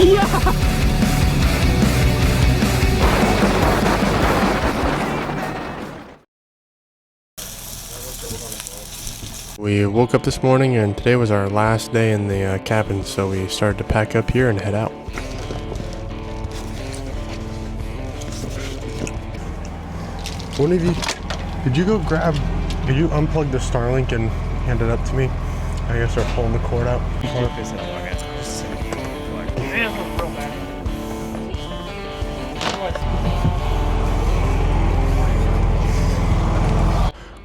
We woke up this morning and today was our last day in the cabin, so we started to pack up here and head out. One of you, did you unplug the Starlink and hand it up to me? I guess they're pulling the cord out.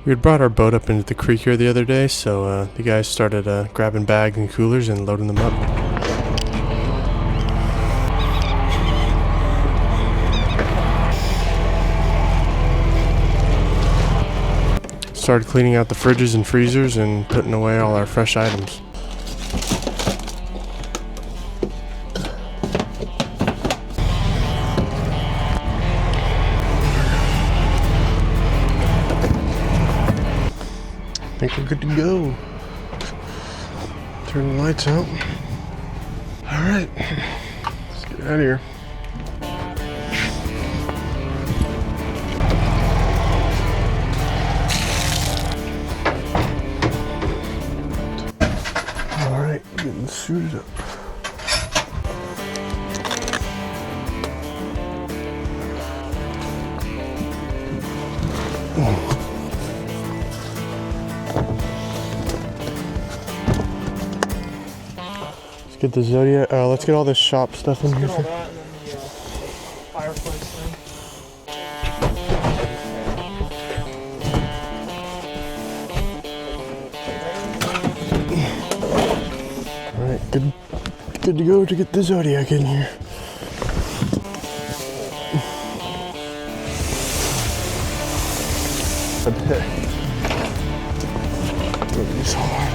We had brought our boat up into the creek here the other day, so the guys started grabbing bags and coolers and loading them up. Started cleaning out the fridges and freezers and putting away all our fresh items. I think we're good to go. Turn the lights out. Alright, let's get out of here. Alright, getting suited up. Get the Zodiac. Let's get all this shop stuff in here. All that and then the fireplace thing. All right, good to go to get the Zodiac in here. It's hard.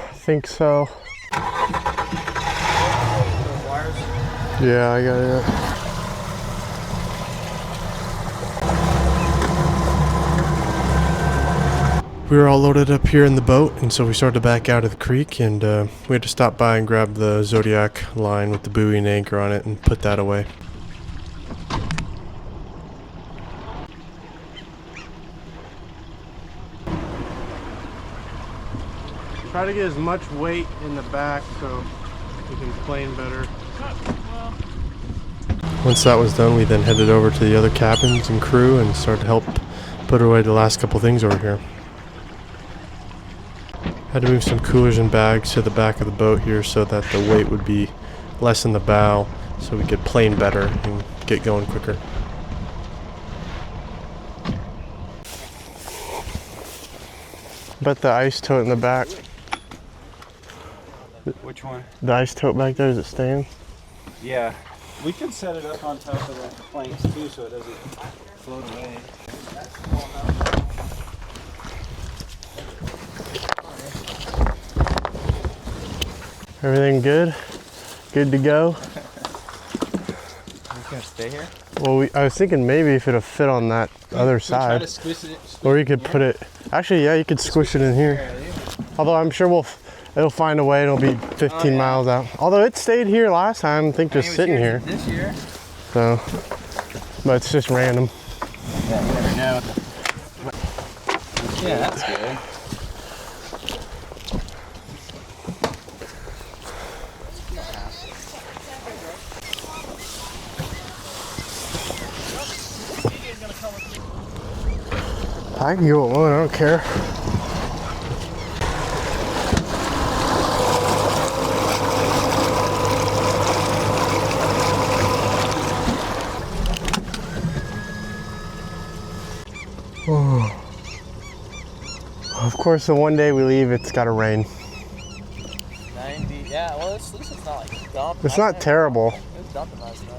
I think so. Yeah, I got it. We were all loaded up here in the boat, and so we started to back out of the creek, and we had to stop by and grab the Zodiac line with the buoy and anchor on it and put that away. Try to get as much weight in the back so we can plane better. Once that was done, we then headed over to the other cabins and crew and started to help put away the last couple things over here. Had to move some coolers and bags to the back of the boat here so that the weight would be less in the bow so we could plane better and get going quicker. Bet the ice tote in the back. Which one? The ice tote back there, is it staying? Yeah. We can set it up on top of the planks too so it doesn't float away. Everything good? Good to go? You gonna stay here? Well, I was thinking maybe if it'll fit on that other side. Try to squish it, Or you could put it, actually yeah, you could squish it in here. Although I'm sure it'll find a way, it'll be 15 miles out. Although it stayed here last time, I think just sitting here. This year. So, but it's just random. Yeah, you never know. Yeah, that's good. I can go alone, I don't care. Oh. Of course, the one day we leave, it's gotta rain. 90. Yeah, well, at least it's not like dumping. It's not terrible. It was dumping last night.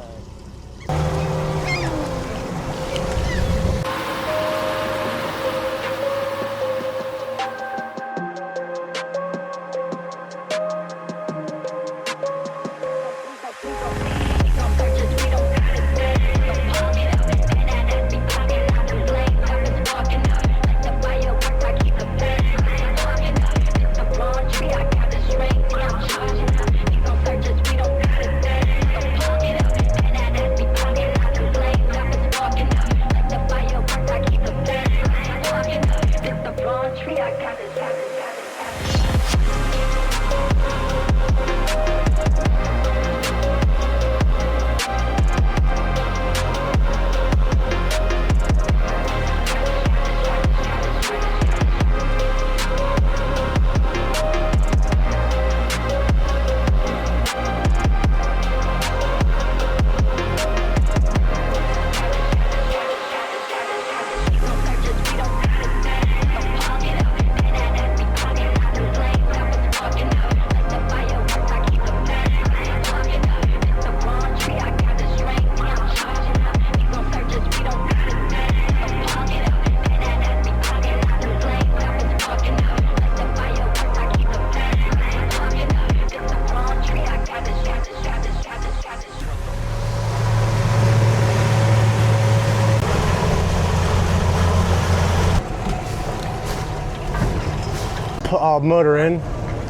I'll motor in.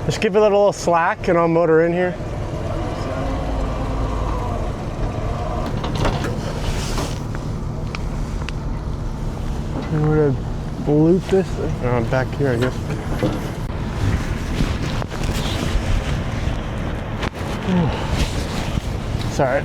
Just give it a little slack and I'll motor in here. And we're gonna loop this back here, I guess. Sorry.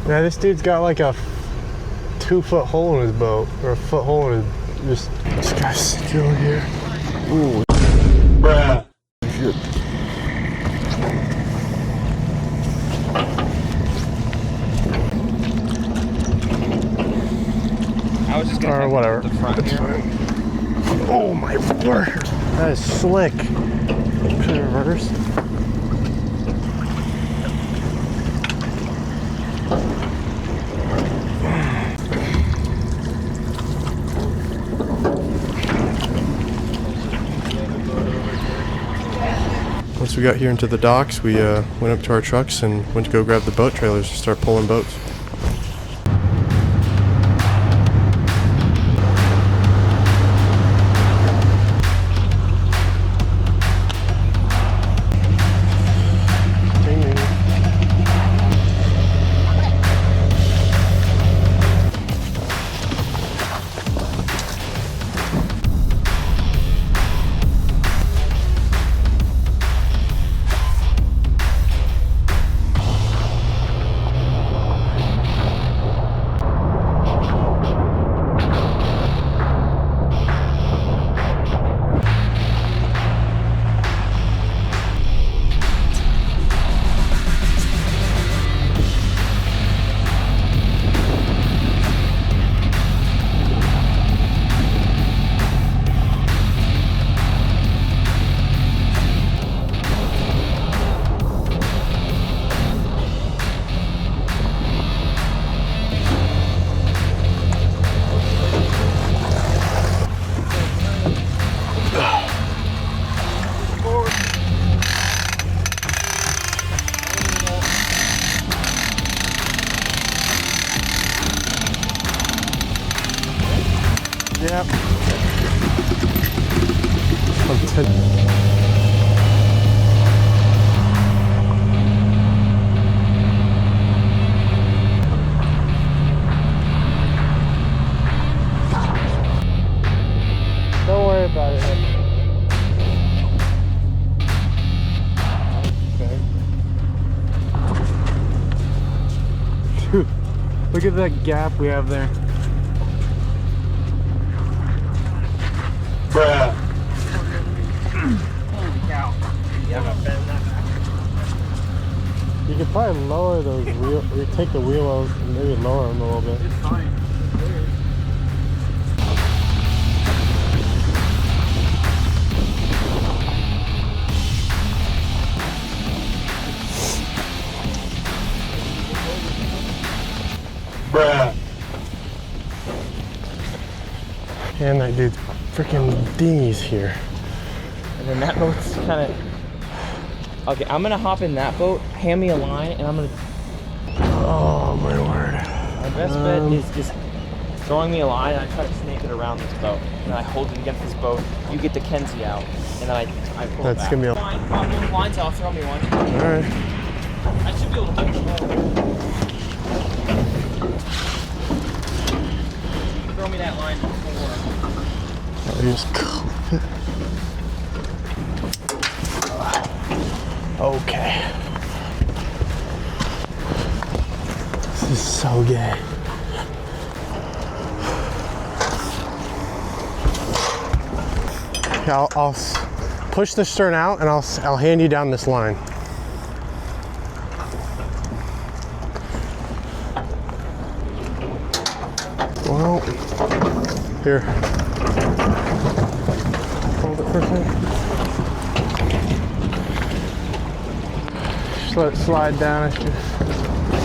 Yeah, this dude's got like a 2-foot hole in his boat, or a foot hole in his. This guy's still here. Ooh. Bruh. Shit. I was just gonna or whatever. The front here. Oh my word. That is slick. Should I reverse? Once we got here into the docks, we went up to our trucks and went to go grab the boat trailers and start pulling boats. Yep. Don't worry about it. Okay. Look at that gap we have there. probably lower those wheel. We take the wheels and maybe lower them a little bit. It's fine. Bruh. And that dude's freaking dinghy's here. And then that boat's kind of. Okay, I'm gonna hop in that boat. Hand me a line, and I'm gonna. Oh my word. My best bet is just throwing me a line, and I try to snake it around this boat. And then I hold it against this boat. You get the Kenzie out, and then I pull That's it back. gonna be a. Line, pop those lines off. Throw me one. All right. I should be able to hold the boat. Throw me that line before. I just clip it. Okay. This is so gay. Yeah, I'll push the stern out and I'll hand you down this line. Well, here. Hold it for a second. Just let it slide down. I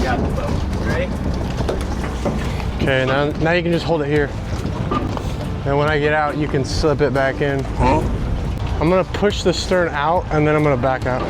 got the boat. Ready? Okay, now you can just hold it here. And when I get out, you can slip it back in. I'm gonna push the stern out and then I'm gonna back out.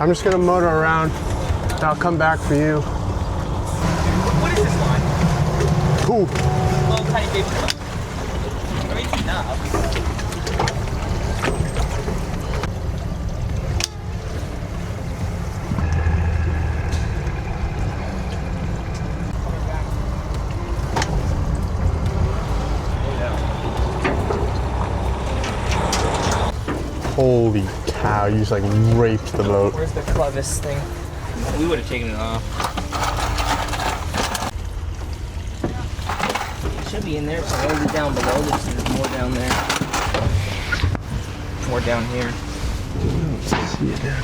I'm just gonna motor around. I'll come back for you. What is this line? Ooh. Little tiny baby boat. I mean, it's enough. Holy cow, you just like raped the boat. Where's the clevis thing? We would have taken it off. It should be in there, so maybe down below. There's more down there. More down here. See it down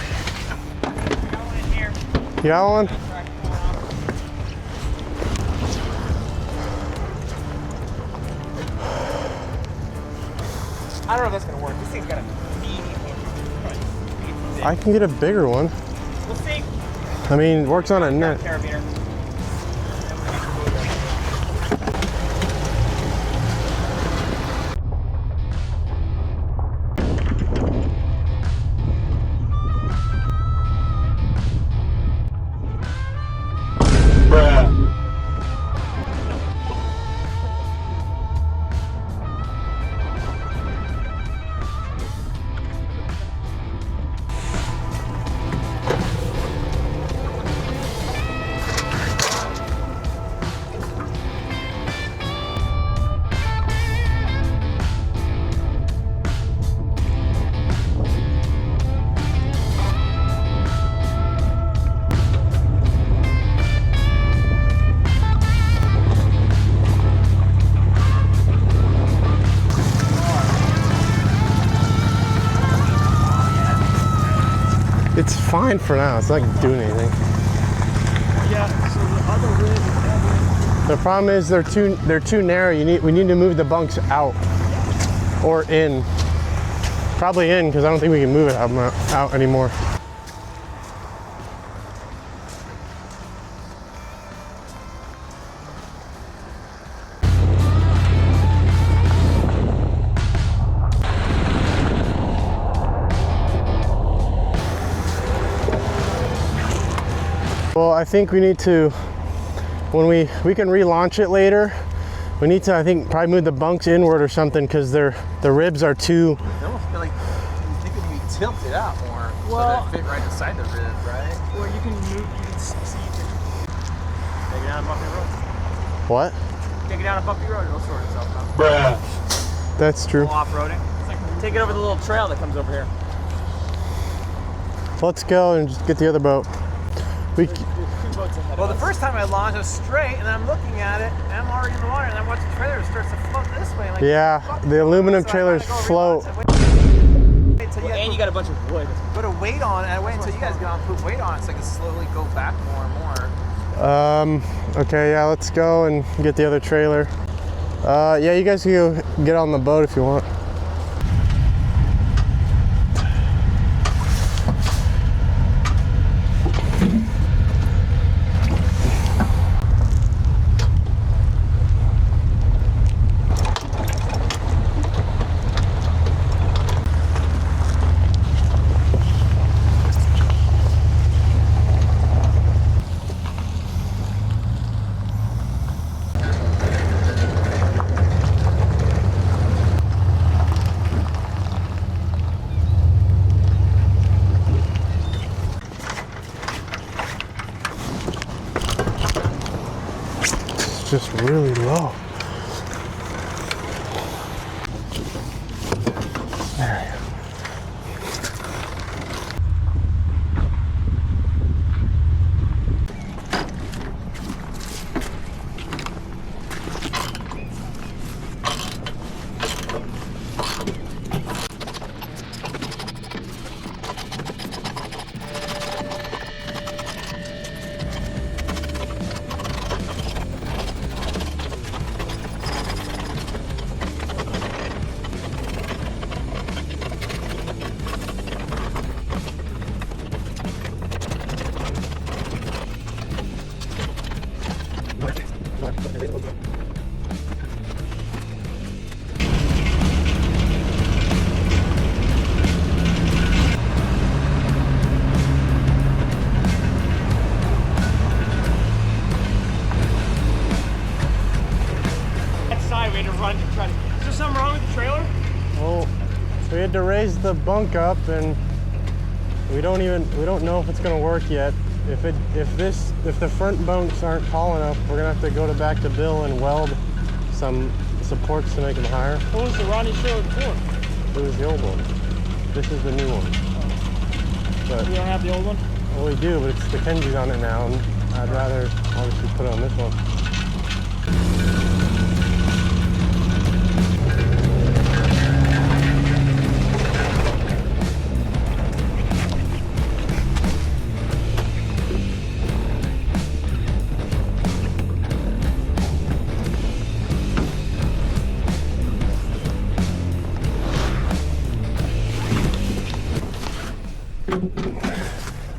here. You got one? I don't know if that's gonna work. This thing's got a feed. I can get a bigger one. We'll see. I mean, works on a net. Carabiner. It's fine for now. It's not doing anything. Yeah, so the other rig is heavy. The problem is they're too narrow. We need to move the bunks out or in. Probably in because I don't think we can move it out anymore. Well, I think we need to, when we can relaunch it later, we need to, I think, probably move the bunks inward or something because the ribs are too. I almost feel like you think it would be tilted out more so that it fit right inside the rib, right? Or you can move, you can see. Take it out of the rope. What? Take it down a bumpy road, it'll sort itself out. Bruh. That's true. Off-roading. Take it over the little trail that comes over here. Let's go and just get the other boat. We. There's 2 boats ahead Well, of the us. first time I launched, it was straight, and then I'm looking at it, and I'm already in the water, and I watch the trailer, it starts to float this way. Like, Yeah, the aluminum so I trailers gotta go float. relax. Wait till And you got a bunch of wood. put a weight on it. I wait until you guys get on, put weight on it, so I can slowly go back more and more. Okay, yeah, let's go and get the other trailer. Yeah, you guys can go get on the boat if you want. Just really low. There you go. We had to run to try to. Is there something wrong with the trailer? Well, we had to raise the bunk up, and we don't know if it's gonna work yet. If the front bunks aren't tall enough, we're gonna have to go back to Bill and weld some supports to make them higher. What was the Ronnie trailer before? It was the old one. This is the new one. But We don't have the old one? well, we do, but it's the Kenzie's on it now, and I'd rather obviously put it on this one.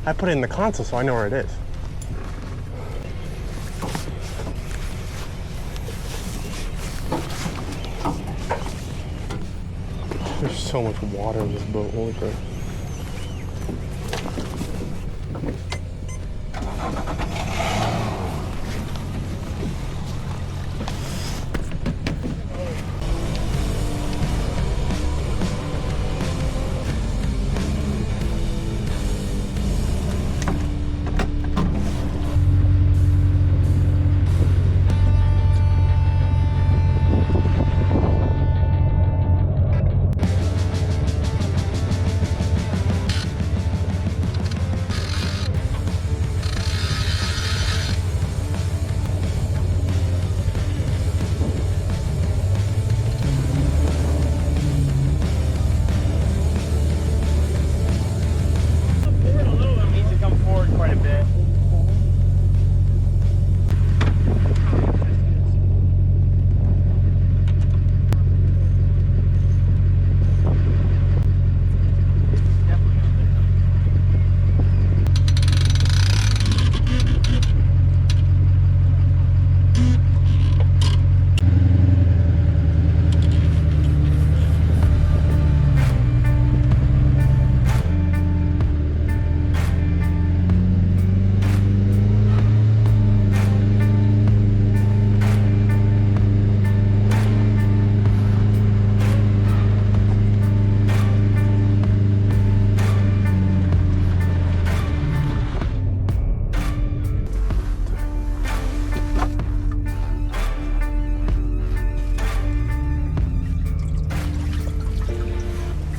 I put it in the console so I know where it is. There's so much water in this boat, holy crap.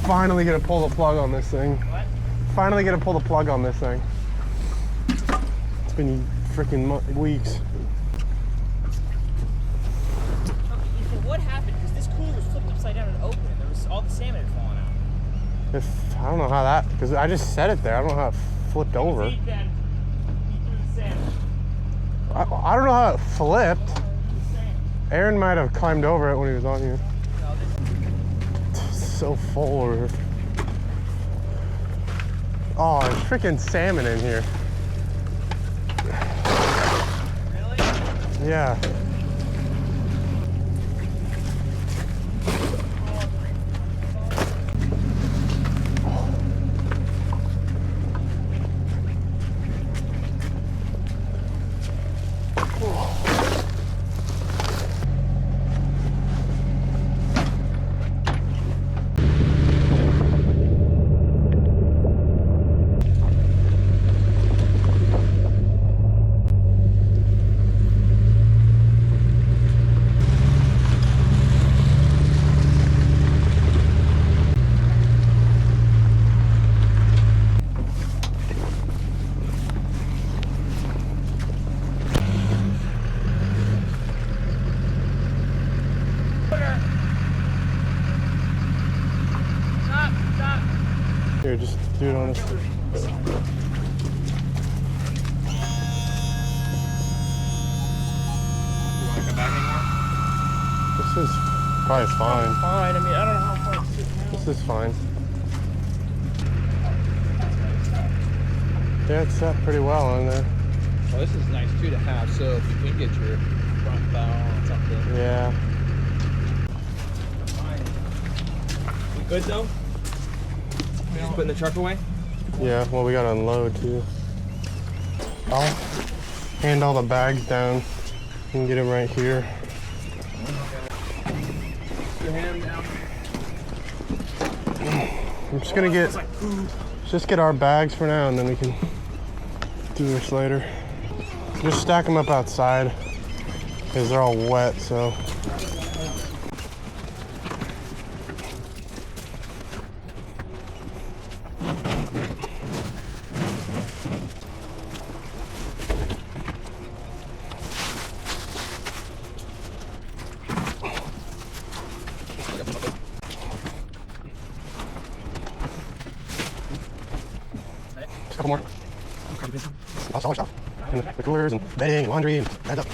finally gonna pull the plug on this thing. What? Finally gonna pull the plug on this thing. It's been freaking weeks. Ethan, what happened? Because this cooler was flipped upside down and open, and there was all the salmon had fallen out. I don't know how that, because I just set it there. I don't know how it flipped over. Eat then. Eat through the salmon. I don't know how it flipped. Aaron might have climbed over it when he was on here. It's so full over here. Oh, there's freaking salmon in here. Really? Yeah. Here, just do it on this. This is probably fine. Fine. I mean, I don't know how far it's sitting now. This is fine. Yeah, it's set pretty well on there. Well, this is nice too to have, so if you can get your front bow on something. Yeah. We good though? Just putting the truck away? Yeah, well, we gotta unload too. I'll hand all the bags down and get them right here. Your hand down. I'm just gonna get, just get our bags for now, and then we can do this later. Just stack them up outside because they're all wet, so. Just a couple more. All solid stuff. And the coolers and bedding and laundry and bags up.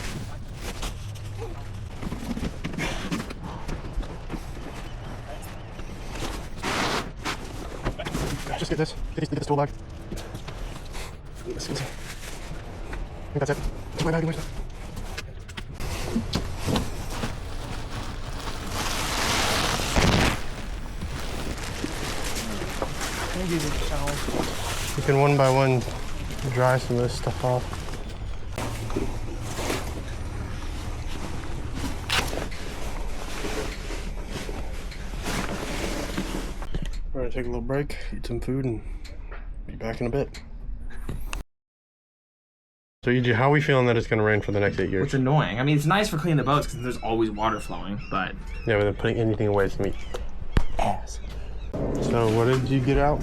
Just get this. Get this tool bag. I think that's it. That's my bag and my stuff. You can one by one dry some of this stuff off. We're gonna take a little break, eat some food, and be back in a bit. So EJ, how are we feeling that it's gonna rain for the next 8 years? Which is annoying. I mean, it's nice for cleaning the boats because there's always water flowing, but... Yeah, but then putting anything away is gonna be ass. So what did you get out?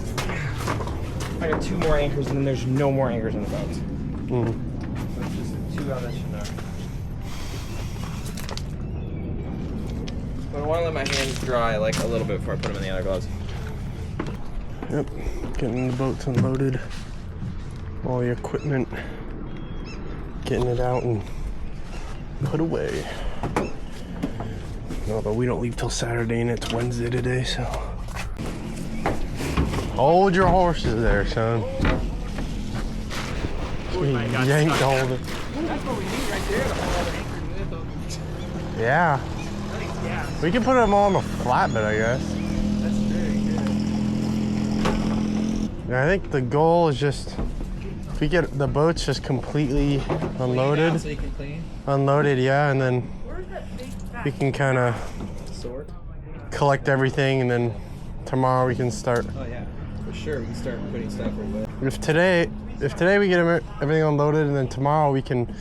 I got 2 more anchors and then there's no more anchors in the boats. Mm-hmm. So it's just 2 out that should know. But I want to let my hands dry like a little bit before I put them in the other gloves. Yep, getting the boats unloaded, all the equipment, getting it out and put away. No, but we don't leave till Saturday and it's Wednesday today, so. Hold your horses there, son. Yanked all of it. That's what we need right there to hold all the anchors in them. Yeah. We can put them all on the flatbed, I guess. That's very good. Yeah, I think the goal is just, if we get the boats just completely unloaded. So you can clean. Unloaded, yeah, and then we can kind of Sort. collect everything, and then tomorrow we can start. Oh yeah, for sure. We can start putting stuff away. If today we get everything unloaded, and then tomorrow we can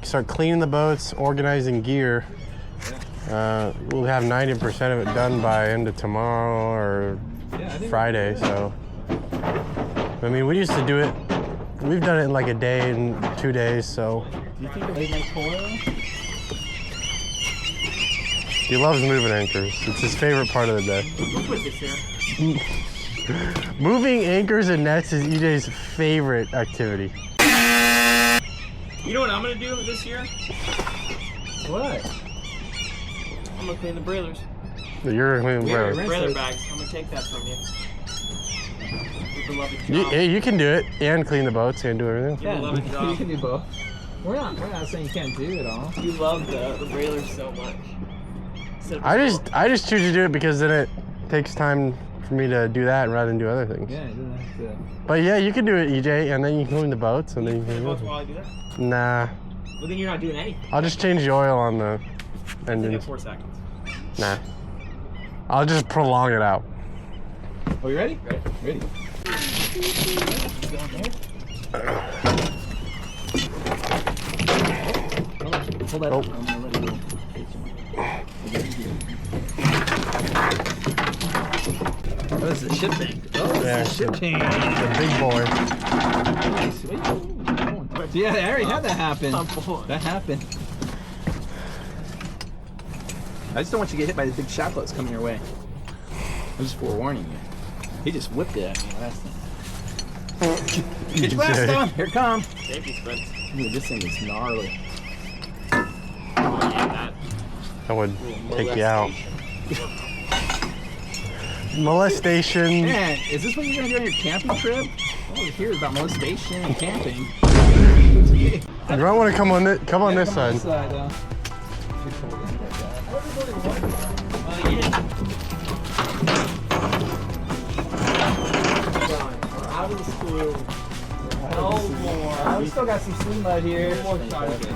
start cleaning the boats, organizing gear. We'll have 90% of it done by end of tomorrow or Friday, so. I mean, we used to do it. We've done it in like a day and 2 days, so. Do you think they make coil? He loves moving anchors. It's his favorite part of the day. Moving anchors and nets is EJ's favorite activity. You know what I'm gonna do this year? What? I'm gonna clean the brailers. You're gonna clean the Yeah, brailers. Brailer bags. I'm gonna take that from you. Your beloved job. You can do it and clean the boats and do everything. Your beloved you job. can do both. We're not saying you can't do it all. You love the brailers so much. I just choose to do it because then it takes time for me to do that rather than do other things. Yeah, you don't have to. But yeah, you can do it, EJ, and then you can clean the boats, and then you Clean can the boats while I do that? Nah, Well, then you're not doing anything. I'll just change the oil on the Take engine. 4 seconds. Nah, I'll just prolong it out. Oh, you ready? Ready. Hold that. Oh. I'm gonna let it go. Oh, this is a ship tank. Oh, this Yeah, is a ship tank. the big boy. Yeah, I already had that happen. Oh, boy. That happened. I just don't want you to get hit by the big shot boats coming your way. I'm just forewarning you. He just whipped it at me last time. Get your blast on! Here it comes! Safety sprints. Dude, this thing is gnarly. Oh, yeah, That would that take you out. molestation. Molestation. Man, is this what you're gonna do on your camping trip? All we hear is about molestation and camping. You might want to come on this side. Though. Out of the school. No more. We still got some swim mud here. More shot of it.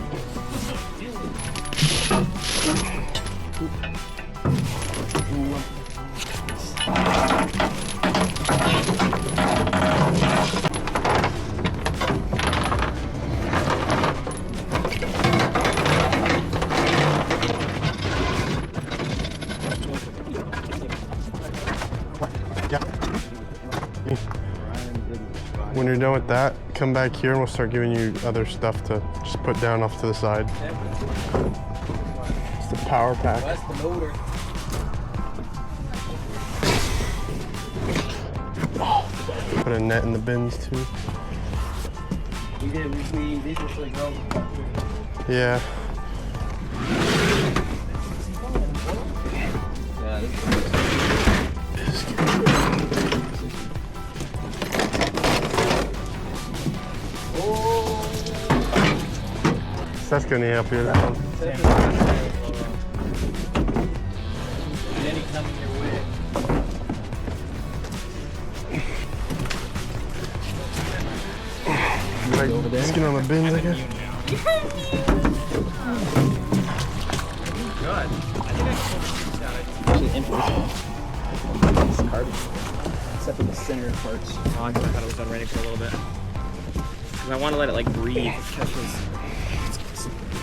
When you're done with that, come back here and we'll start giving you other stuff to just put down off to the side. It's the power pack. That's the motor. Put a net in the bins too. These are for the girls. Yeah. Yeah, Seth's gonna help you with that one. Any coming your way. Like, skin on the bins, I guess. Good. I think I can pull these out. actually interesting. It's carbon. Except for the center parts. Oh, I thought it was done ready for a little bit. Because I want to let it like breathe. It catches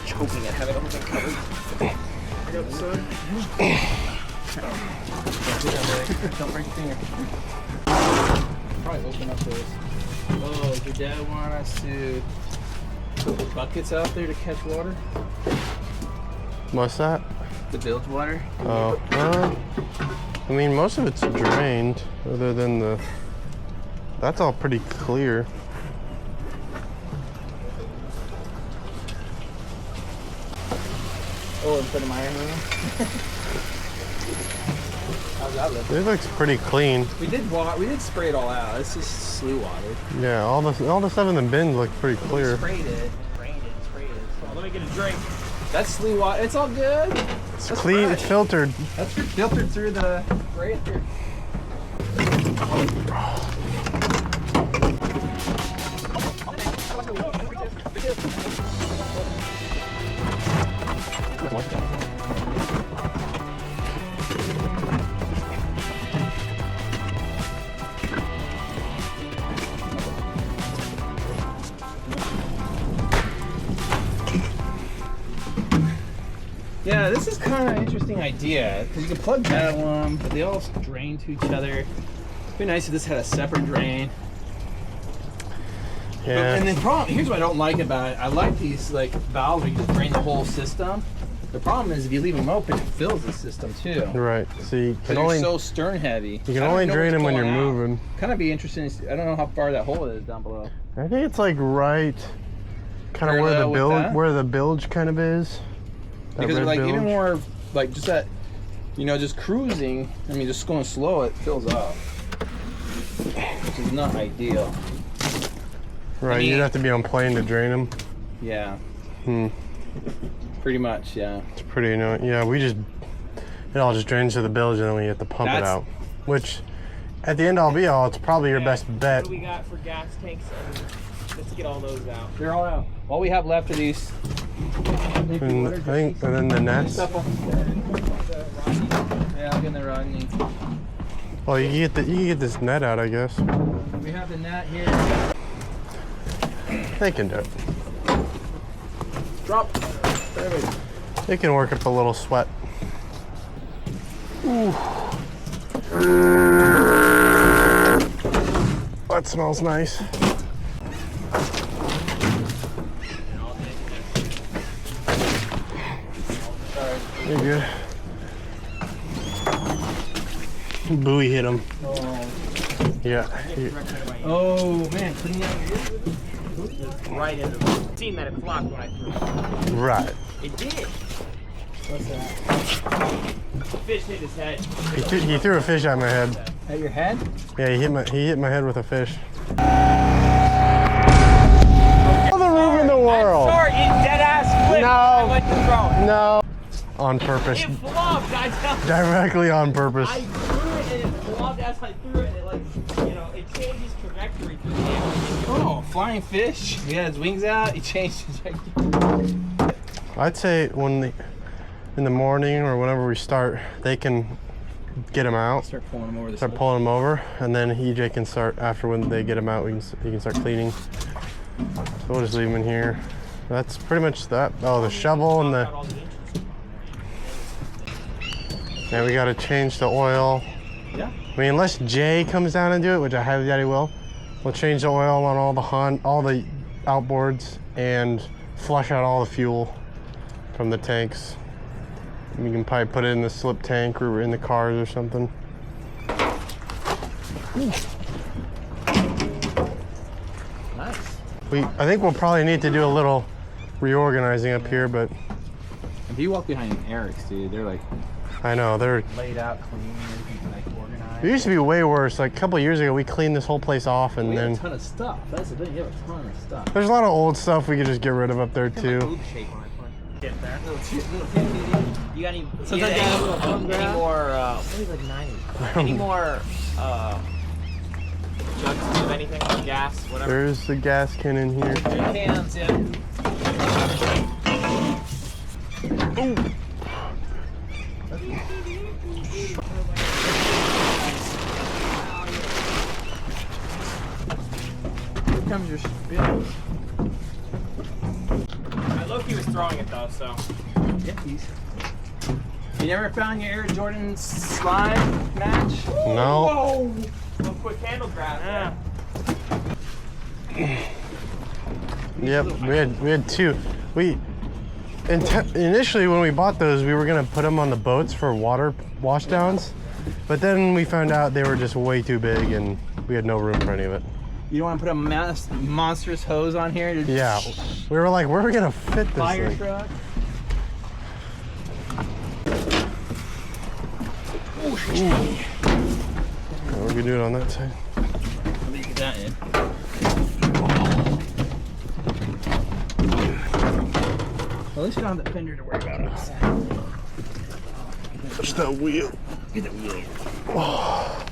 choking it, having the whole thing covered. I got the sun. Don't break your finger. Probably open up this. Oh, did Dad want us to put buckets out there to catch water? What's that? The bilge water? Oh, I mean, most of it's drained, other than the. That's all pretty clear. Oh, instead of my iron room? How's that look? It looks pretty clean. We did spray it all out. It's just slew water. Yeah, all the stuff in the bins look pretty clear. Sprayed it. Sprayed it. So let me get a drink. That's slew water. It's all good. It's That's clean. fresh. It's filtered. That's filtered through the breaker. Yeah, this is kind of an interesting idea because you can plug that one, but they all drain to each other. It'd be nice if this had a separate drain. Yeah. And the problem, here's what I don't like about it. I like these like valves where you just drain the whole system. The problem is if you leave them open, it fills the system too. Right. So you can They're only so stern heavy. you can only drain them when you're moving. Kind of be interesting. I don't know how far that hole is down below. I think it's like right, kind of where the bilge kind of is. That Because red like even bilge. more like just that, you know, just cruising. I mean, just going slow, it fills up, which is not ideal. Right. I mean, You'd have to be on plane to drain them. Yeah. Hmm. Pretty much, yeah. It's pretty annoying. Yeah, it all just drains to the bilge and then we have to pump it out. Which, at the end all be all, it's probably your best bet. What do we got for gas tanks? Let's get all those out. They're all out. All we have left are these. And then the nets. Yeah, I'll get the Rodney. Well, you can get this net out, I guess. We have the net here. They can do it. Drop. Perfect. They can work up a little sweat. Ooh. That smells nice. You're good. Buoy hit him. Oh, Yeah. oh man, clean out your ears. Right into the team that it flopped when I threw it. Right. It did. What's that? The fish hit his head. He threw a fish at my head. At your head? Yeah, he hit my head with a fish. All the room in the world. Sorry, it dead ass flipped. No. I went to throw it. No. On purpose. It flopped, I tell you. Directly on purpose. I threw it and it flopped as I threw it and it like, you know, it changed its trajectory through the air. Oh, flying fish. He had his wings out. He changed his trajectory. I'd say in the morning or whenever we start, they can get them out. Start pulling them over the Start pulling them over, and then EJ can start after when they get them out. He can start cleaning. So we'll just leave them in here. That's pretty much that. Oh, the shovel and the. Yeah, we gotta change the oil. Yeah. I mean, unless Jay comes down and do it, which I highly doubt he will, we'll change the oil on all the outboards and flush out all the fuel from the tanks. We can probably put it in the slip tank or in the cars or something. Nice. I think we'll probably need to do a little reorganizing up here, but If you walk behind Eric's, dude, they're like I know they're. laid out clean, everything's like organized. It used to be way worse. Like a couple of years ago, we cleaned this whole place off, and We have then a ton of stuff. That's the thing. You have a ton of stuff. there's a lot of old stuff we could just get rid of up there too. Boob shape on it. Get there. Little You got any, Sometimes I have a little thumb any grab. more, maybe like 90. Any more, jugs of anything, gas, whatever? There's the gas can in here. cans, yeah. Here comes your spill. Loki was throwing it though, so. Get these. You never found your Air Jordan slime match? No. Whoa! Little quick handle grab. Yep, we had two. Initially when we bought those, we were gonna put them on the boats for water washdowns, but then we found out they were just way too big and we had no room for any of it. You don't want to put a monstrous hose on here? To Yeah, we were like, where are we gonna fit this fire thing? truck? Oh, we can do it on that side. Let me get that in. Well, at least you don't have the fender to worry about outside. Just that wheel. Get the wheel. Oh.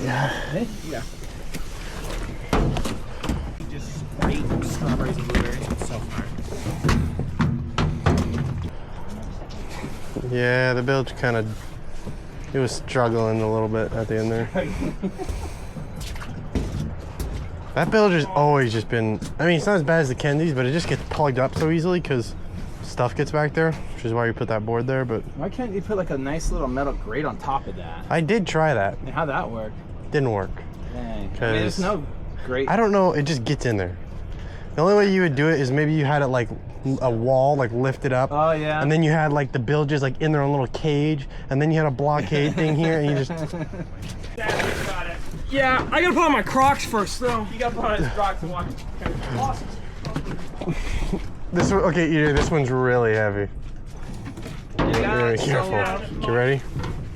Yeah. Hey? Yeah. Just great strawberries and blueberries. It's so far. Yeah, the bilge kind of, it was struggling a little bit at the end there. That bilge has always just been, I mean, it's not as bad as the Kendies, but it just gets plugged up so easily because stuff gets back there, which is why you put that board there, but. Why can't you put like a nice little metal grate on top of that? I did try that. And how'd that work? Didn't work. Dang. I mean, 'Cause- there's no great. I don't know, it just gets in there. The only way you would do it is maybe you had it like a wall, like lifted up. Oh yeah. And then you had like the bilges like in their own little cage, and then you had a blockade thing here, and you just. Yeah, I gotta put on my Crocs first, though. You gotta put on his Crocs and walk. Awesome. This one, okay, EJ, this one's really heavy. Very careful. You ready?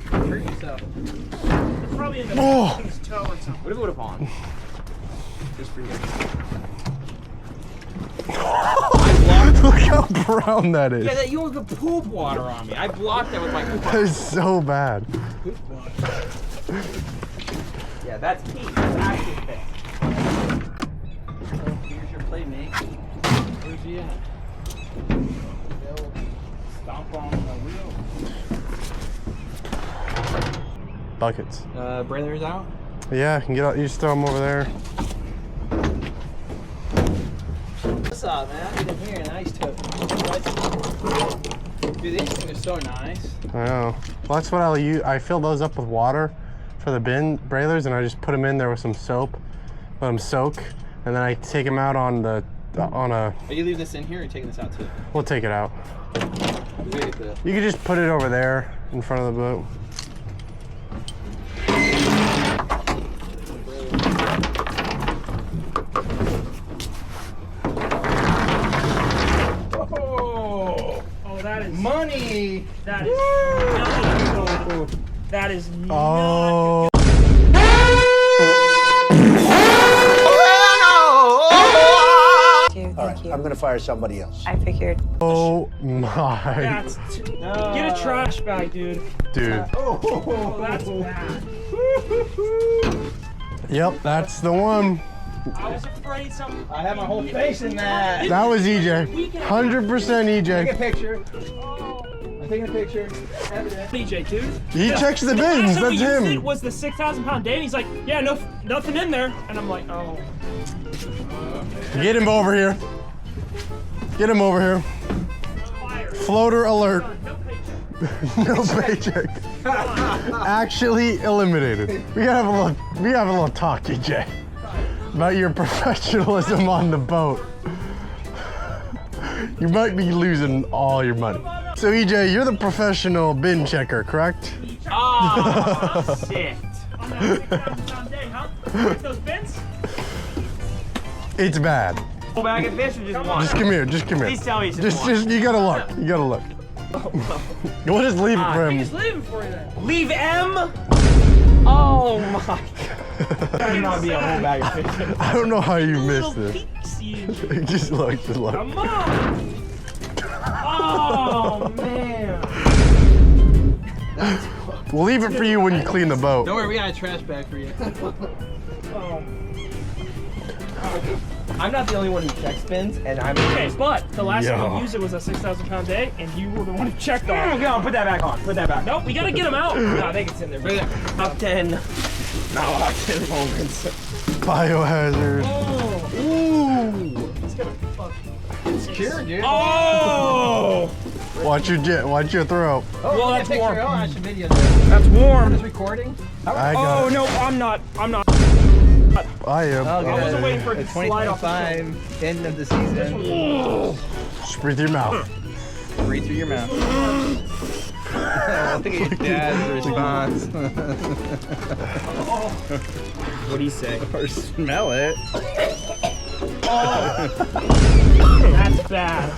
Hurt yourself. It's probably in the his toe or something. What if it would have on? Just for you. Look how brown that is. Yeah, that you almost put poop water on me. I blocked that with my poop That is so bad. Yeah, that's pee. That's actually thick. So here's your playmate. Where's he at? Stomp on the wheel. Buckets. Brothers out? Yeah, you can get out. You just throw them over there. What's up, man? I didn't hear an ice tub. Dude, these things are so nice. I know. Well, that's what I'll use. I fill those up with water for the bin brailers, and I just put them in there with some soap, let them soak, and then I take them out on the on a. Are you leaving this in here or are you taking this out too? We'll take it out. Wait, the... You can just put it over there in front of the boat. Oh, that is Money! That is not. That is not. Oh. All right, I'm gonna fire somebody else. I figured. Oh my. That's get a trash bag, dude. Dude. Oh, that's bad. Yep, that's the one. I was afraid something. I have my whole face in that. That was EJ. 100% Take a EJ. picture. I'm taking a picture. DJ, dude. He checks the bins. Last time That's we used it him. was the 6,000-pound day, and he's like, yeah, no, nothing in there, and I'm like, oh. Get him over here. Get him over here. Fire. Floater alert. No paycheck. No paycheck. Actually eliminated. We gotta have a little talk, EJ, about your professionalism on the boat. You might be losing all your money. So EJ, you're the professional bin checker, correct? Oh, shit. On that 6,000-pound day, huh? Like those bins? It's bad. Full bag of fish or just one? Just come here. Just come here. Please tell me it's just one. You gotta look. You gotta look. We'll just leave it for him. Just leave it for you then. Leave M? Oh my God. That would not be a whole bag of fish. I don't know how you missed Little this. peeksy. Just look. Just look. Come on. Oh man. We'll leave it for you when you clean the boat. Don't worry, we got a trash bag for you. Oh. I'm not the only one who checks bins, and I'm Okay, but the last Yo. time we used it was a 6,000-pound day, and you were the one who checked on it. Go on, put that back on. Put that back. Nope, we gotta get him out. No, I think it's in there. Top 10. No, top 10 moments. Biohazard. It's gonna fuck. Sure, dude. Oh! Watch your throat. Well, that's warm. Oh, I should video this. That's warm. Is recording? I got Oh it. no, I'm not. I am. Oh, I wasn't waiting for it the to slide off the 2025 end of the season. Just breathe through your mouth. Breathe through your mouth. Look at your dad's response. What do you say? Or smell it. That's bad.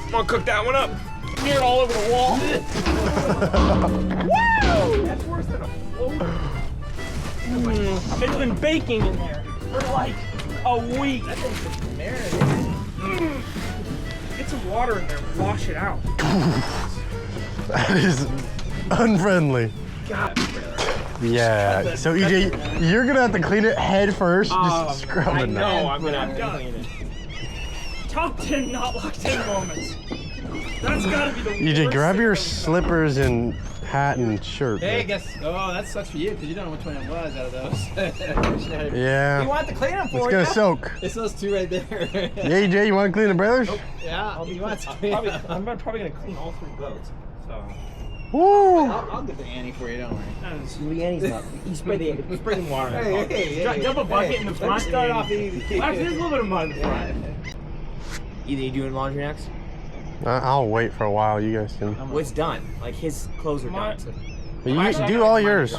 I'm gonna cook that one up. Smear it all over the wall. Woo! That's worse than a float. It's been baking in there for like a week. That thing's been marinated. Get some water in there. Wash it out. That is unfriendly. God. Yeah. So EJ, you're gonna have to clean it head first. Just scrub I it know. now. I'm gonna have to clean it. Top 10 not locked in moments. That's gotta be the EJ, worst grab thing your I've slippers and hat and shirt. Hey, man. guess. Oh, that sucks for you because you don't know which one it was out of those. Yeah. You want to clean them for It's you? gonna soak. It's those two right there. Yeah, EJ, you want to clean the brothers? Yeah, you want to. I'm probably gonna clean all 3 boats. So Woo! I'll get the Annie for you, don't worry. The Annie's not. You spray the water. Hey, Dump a bucket in the front. Start off easy. Actually, there's a little bit of mud in the front. Either you doing laundry next? I'll wait for a while. You guys can. Well, it's done. Like his clothes are done. So. You do all yours.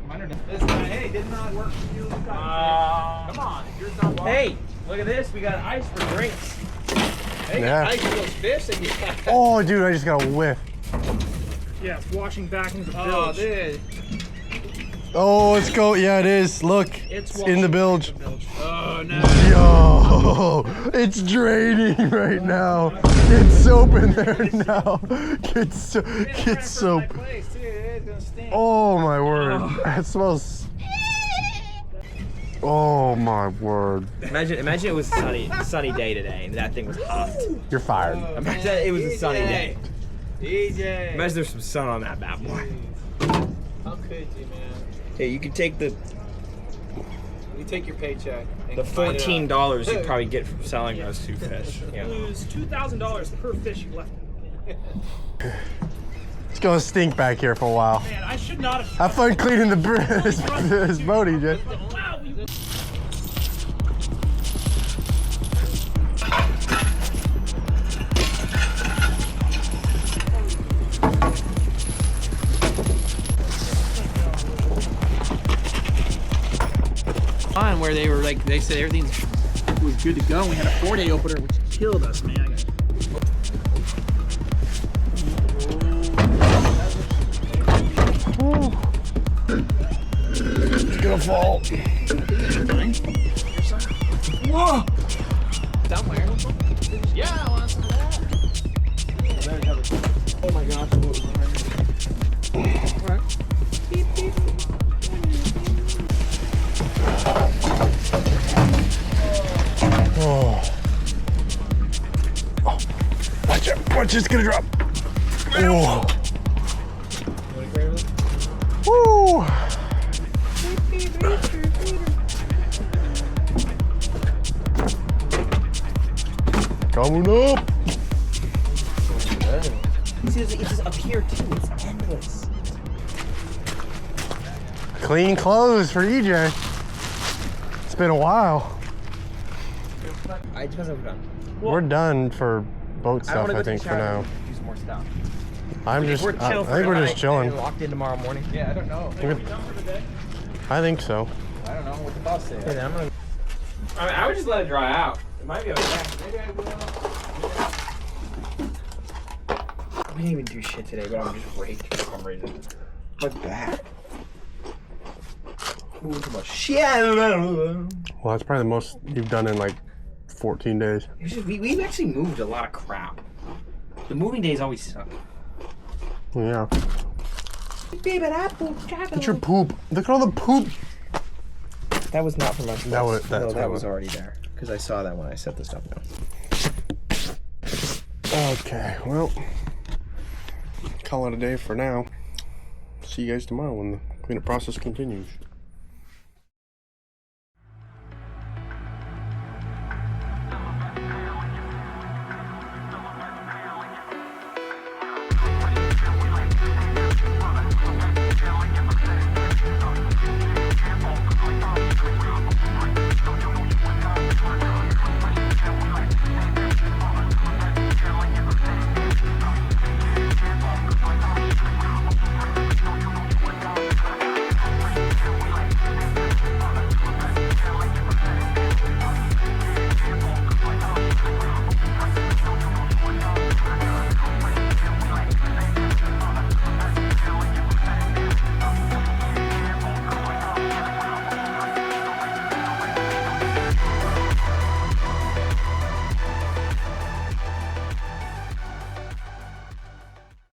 Hey, did not work for you. Come on, yours not water. Hey, look at this. We got ice for drinks. Hey, Yeah. ice for those fish and you Oh, dude, I just got a whiff. Yeah, it's washing back into the Oh, bilge. dude. Oh, let's go. Yeah, it is. Look, It's in the bilge. Oh, no. Yo, it's draining right now. Get soap in there now. Get soap. Oh my word, it smells. Oh my word. Imagine it was a sunny day today and that thing was hot. You're fired. Imagine it was a sunny day. DJ. Imagine there's some sun on that bad boy. How could you, man? Hey, you can take the You take your paycheck. And the combine it up. $14 you'd probably get from selling those 2 fish. Yeah. Lose $2,000 per fish you left. It's gonna stink back here for a while. Man, I should not have. Have fun cleaning this boat, EJ. Wow, you. On where they were like, they said everything was good to go. We had a 4-day opener, which killed us, man. It's gonna fall. Whoa! Somewhere. Yeah, I want some of that. Oh my gosh. Beep, beep. Oh. Watch it. Watch it's gonna drop. Oh. Woo. Coming up. It's just up here too. It's endless. Clean clothes for EJ. It's been a while. I depends on what we're done. We're done for boat stuff, I think, for now. Use more stuff. I'm just, We're I chill think for we're tonight just chilling. and locked in tomorrow morning. Yeah, I don't know. I think so. I don't know what the boss said. Hey, I'm gonna... I would just let it dry out. It might be okay. Maybe I will. We didn't even do shit today, but I'm just raked for some reason. My back. Ooh, too much shit. Well, that's probably the most you've done in like 14 days. It's just, we've actually moved a lot of crap. The moving days always suck. Yeah. Get your poop. Look at all the poop. That was not from us. That was that was already there because I saw that when I set the stuff down. Okay, well, call it a day for now. See you guys tomorrow when the cleanup process continues.